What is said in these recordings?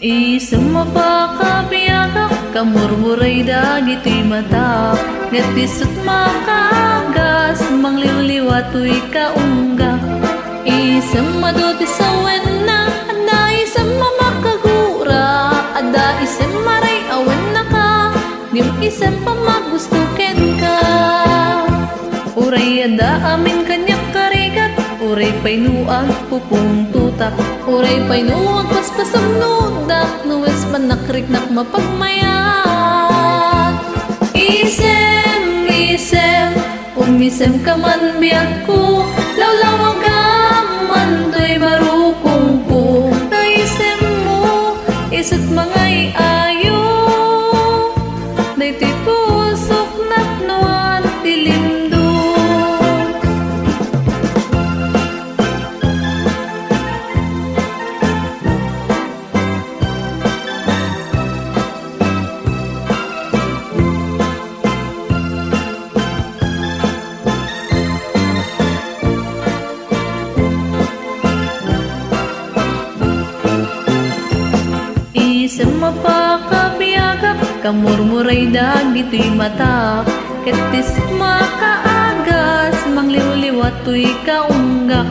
Isang mapakabiyakak, kamurmuray dagito'y mata, ngatisot makagas, mangliwliwa to'y kaunggak. Isang maduti sa wena, ada isang mamakagura, ada isang maray awen na ka, ngim isang pamagustuken ka. Uray ada amin kanyak karigat, uray painuag pupung tutak, uray painuag paspasam nudak, nuwes panakriknak mapagmayat. Isem, isem, umisem ka man biyak ko, lawlawag ka man to'y barukong ko. Kaisem mo, isot mangay ayo, dayto'y pusok natnuan tilimdo. Isang mapakabiyakak, kamurmuray dagito'y mata, katis makaagas, mangliwliwa to'y kaunggak.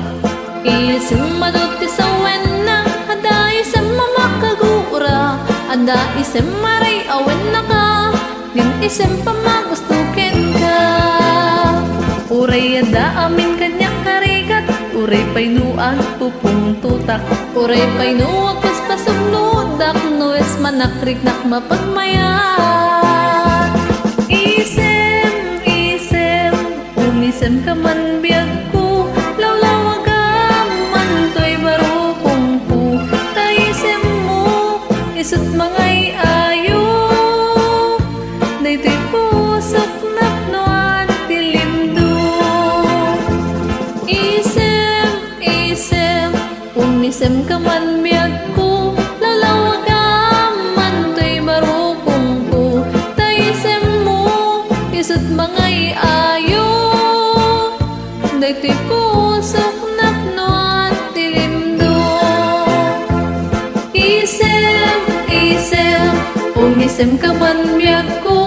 Isang maduti sa wena, ada isang mamakagura, ada isang maray awen na ka, ngin isang pamagustuken ka. Uray ada amin kanyak karigat, uray painuag pupung tutak, uray painuag paspasam nudak, nuwes manakriknak mapagmayat. Isem, isem, umisem ka man biyag ko, lawlawag ka man to'y barukong ko. Kaisem mo, isot mangay ayo, dayto'y pusok napnuan tilimdo. Isem, isem, umisem ka man biyag ko, lawlawag ka man to'y barukong ko. Taisem mo, isot mangay ayo, dayto'y pusok napnuan tilimdo. Isem, isem, umisem ka man biyag ko,